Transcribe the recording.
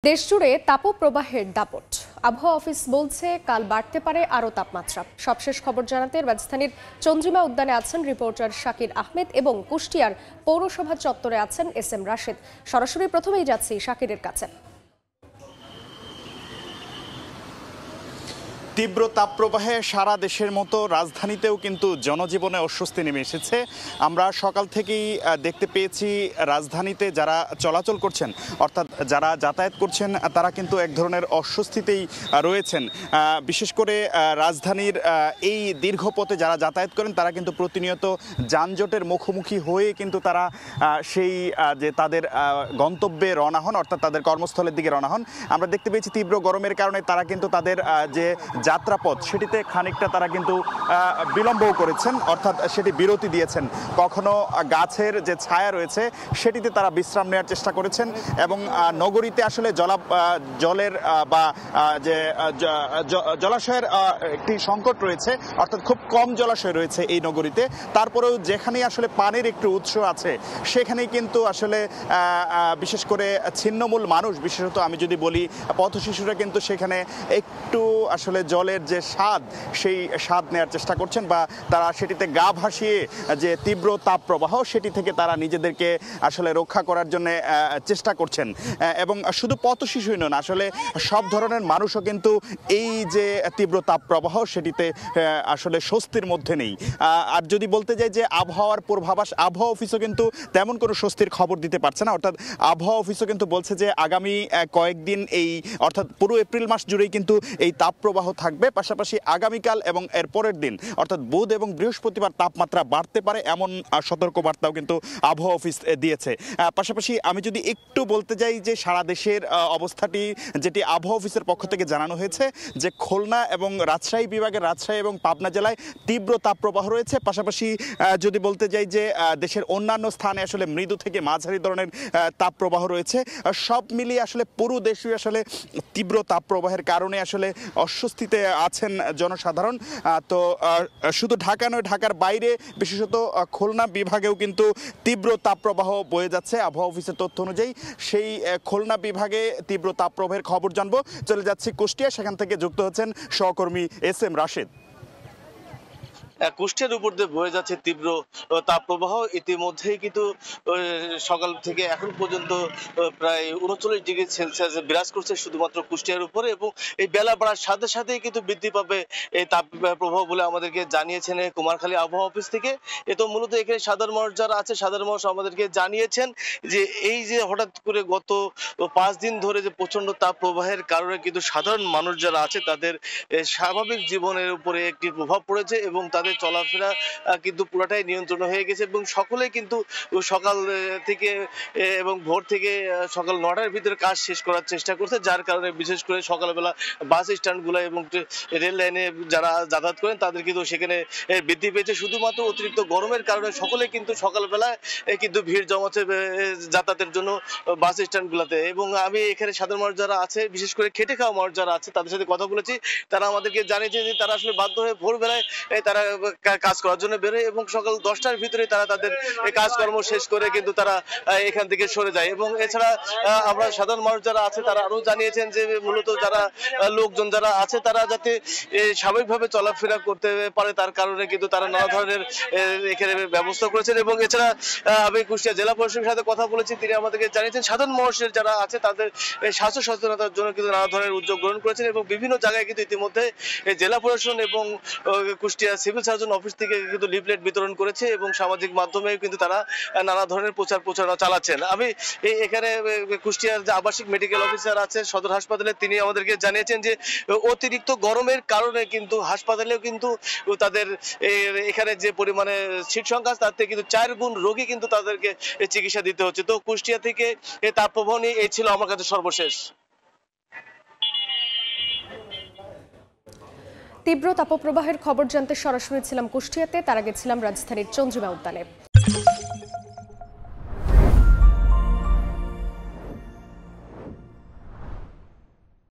দেশজুড়ে তাপপ্রবাহের দাপট। আবহাওয়া অফিস বলছে কাল বাড়তে পারে আরও তাপমাত্রা। সবশেষ খবর জানাতে রাজধানীর চন্দ্রিমা উদ্যানে আছেন রিপোর্টার শাকির আহমেদ এবং কুষ্টিয়ার পৌরসভা চত্বরে আছেন এস.এম. রাশেদ। সরাসরি প্রথমেই যাচ্ছি শাকিরের কাছে। তীব্র তাপপ্রবাহে সারা দেশের মতো রাজধানীতেও কিন্তু জনজীবনে অস্বস্তি নেমে এসেছে। আমরা সকাল থেকেই দেখতে পেয়েছি রাজধানীতে যারা চলাচল করছেন, অর্থাৎ যারা যাতায়াত করছেন, তারা কিন্তু এক ধরনের অস্বস্তিতেই রয়েছেন। বিশেষ করে রাজধানীর এই দীর্ঘ পথে যারা যাতায়াত করেন তারা কিন্তু প্রতিনিয়ত যানজটের মুখোমুখি হয়ে কিন্তু তারা সেই যে তাদের গন্তব্যে রওনা হন, অর্থাৎ তাদের কর্মস্থলের দিকে রওনা হন। আমরা দেখতে পেয়েছি তীব্র গরমের কারণে তারা কিন্তু তাদের যে যাত্রাপথ সেটিতে খানিকটা তারা কিন্তু বিলম্বও করেছেন, অর্থাৎ সেটি বিরতি দিয়েছেন। কখনো গাছের যে ছায়া রয়েছে সেটিতে তারা বিশ্রাম নেওয়ার চেষ্টা করেছেন এবং নগরীতে আসলে জলের বা যে জলাশয়ের একটি সংকট রয়েছে, অর্থাৎ খুব কম জলাশয় রয়েছে এই নগরীতে। তারপরেও যেখানেই আসলে পানির একটু উৎস আছে সেখানেই কিন্তু আসলে বিশেষ করে ছিন্নমূল মানুষ, বিশেষত আমি যদি বলি পথশিশুরা কিন্তু সেখানে একটু আসলে জলের যে স্বাদ সেই স্বাদ নেওয়ার চেষ্টা করছেন বা তারা সেটিতে গা ভাসিয়ে যে তীব্র তাপ প্রবাহ সেটি থেকে তারা নিজেদেরকে আসলে রক্ষা করার জন্য চেষ্টা করছেন। এবং শুধু পথশিশুই নন, আসলে সব ধরনের মানুষও কিন্তু এই যে তীব্র তাপ প্রবাহ সেটিতে আসলে স্বস্তির মধ্যে নেই। আর যদি বলতে যাই যে আবহাওয়ার পূর্বাভাস, আবহাওয়া অফিসও কিন্তু তেমন কোনো স্বস্তির খবর দিতে পারছে না। অর্থাৎ আবহাওয়া অফিসও কিন্তু বলছে যে আগামী কয়েকদিন এই অর্থাৎ পুরো এপ্রিল মাস জুড়েই কিন্তু এই তাপ প্রবাহ থাকবে। পাশাপাশি আগামীকাল এবং এর পরের দিন অর্থাৎ বুধ এবং বৃহস্পতিবার তাপমাত্রা বাড়তে পারে, এমন সতর্কবার্তাও কিন্তু আবহাওয়া অফিস দিয়েছে। পাশাপাশি আমি যদি একটু বলতে যাই যে সারা দেশের অবস্থাটি যেটি আবহাওয়া অফিসের পক্ষ থেকে জানানো হয়েছে যে খুলনা এবং রাজশাহী বিভাগের রাজশাহী এবং পাবনা জেলায় তীব্র তাপপ্রবাহ রয়েছে। পাশাপাশি যদি বলতে যাই যে দেশের অন্যান্য স্থানে আসলে মৃদু থেকে মাঝারি ধরনের তাপপ্রবাহ রয়েছে। সব মিলিয়ে আসলে পুরো দেশই আসলে তীব্র তাপপ্রবাহের কারণে আসলে অস্বস্তিতে আছেন জনসাধারণ। তো শুধু ঢাকা নয়, ঢাকার বাইরে বিশেষত খুলনা বিভাগেও কিন্তু তীব্র তাপপ্রবাহ বয়ে যাচ্ছে। আবহাওয়া অফিসের তথ্য অনুযায়ী সেই খুলনা বিভাগে তীব্র তাপপ্রবাহের খবর জানবো চলে যাচ্ছি কুষ্টিয়া, সেখান থেকে যুক্ত হচ্ছেন সহকর্মী এস.এম. রাশেদ। কুষ্টিয়ার উপর দিয়ে বয়ে যাচ্ছে তীব্র তাপপ্রবাহ। ইতিমধ্যেই কিন্তু সকাল থেকে এখন পর্যন্ত প্রায় 39 ডিগ্রি সেলসিয়াস বিরাজ করছে শুধুমাত্র কুষ্টিয়ার উপরে, এবং এই বেলা বাড়ার সাথে সাথেই কিন্তু বৃদ্ধি পাবে এই তাপ প্রবাহ বলে আমাদেরকে জানিয়েছেন কুমারখালী আবহাওয়া অফিস থেকে। তো মূলত এখানে সাধারণ মানুষ যারা আছে, সাধারণ মানুষ আমাদেরকে জানিয়েছেন যে এই যে হঠাৎ করে গত 5 দিন ধরে যে প্রচন্ড তাপ প্রবাহের কারণে কিন্তু সাধারণ মানুষ যারা আছে তাদের স্বাভাবিক জীবনের উপরে একটি প্রভাব পড়েছে এবং তাদের চলাফেরা কিন্তু পুরোটাই নিয়ন্ত্রণ হয়ে গেছে। এবং সকলে কিন্তু সকাল থেকে এবং ভোর থেকে সকাল 9টার ভিতরে কাজ শেষ করার চেষ্টা করছে, যার কারণে বিশেষ করে সকালবেলা বাস স্ট্যান্ডগুলো এবং রেল লাইনে যারা যাতায়াত করেন তাদের কিন্তু সেখানে বৃদ্ধি পেয়েছে। শুধুমাত্র অতিরিক্ত গরমের কারণে সকলে কিন্তু সকালবেলা কিন্তু ভিড় জমাচ্ছে যাতায়াতের জন্য বাস স্ট্যান্ডগুলোতে। এবং আমি এখানে সাধারণ মানুষ যারা আছে, বিশেষ করে খেটে খাওয়া মানুষ যারা আছে, তাদের সাথে কথা বলেছি। তারা আমাদেরকে জানিয়েছে যে তারা আসলে বাধ্য হয়ে ভোরবেলায় তারা কাজ করার জন্য বেরোয় এবং সকাল 10টার ভিতরে তারা তাদের কাজকর্ম শেষ করে কিন্তু তারা এখান থেকে সরে যায়। এবং এছাড়া আমরা সাধারণ মানুষ যারা আছে তারা আরো জানিয়েছেন যে মূলত যারা লোকজন যারা আছে তারা যাতে স্বাভাবিকভাবে চলাফেরা করতে পারে তার কারণে কিন্তু তারা নানা ধরনের এখানে ব্যবস্থা করেছেন। এবং এছাড়া আমি কুষ্টিয়া জেলা প্রশাসনের সাথে কথা বলেছি, তিনি আমাদেরকে জানিয়েছেন সাধারণ মানুষের যারা আছে তাদের স্বাস্থ্য সচেতনতার জন্য কিন্তু নানা ধরনের উদ্যোগ গ্রহণ করেছেন। এবং বিভিন্ন জায়গায় কিন্তু ইতিমধ্যে জেলা প্রশাসন এবং কুষ্টিয়া সিভিল সার্জন অফিস থেকে কিন্তু লিফলেট বিতরণ করেছে এবং সামাজিক মাধ্যমে কিন্তু তারা নানা ধরনের প্রচারণা চালাচ্ছেন। আমি এখানে কুষ্টিয়ার যে আবাসিক মেডিকেল অফিসার আছে সদর হাসপাতালে, তিনি আমাদেরকে জানিয়েছেন যে অতিরিক্ত গরমের কারণে কিন্তু হাসপাতালেও কিন্তু তাদের এখানে যে পরিমাণে সিট সংখ্যা তার থেকে কিন্তু 4 গুণ রোগী কিন্তু তাদেরকে চিকিৎসা দিতে হচ্ছে। তো কুষ্টিয়া থেকে তাপপ্রবাহ নিয়ে এই ছিল আমার কাছে সর্বশেষ। তীব্র তাপপ্রবাহের খবর জানতে সরাসরি ছিলাম কুষ্টিয়াতে, তার আগে ছিলাম রাজধানীর চন্দ্রিমা উদ্যানে।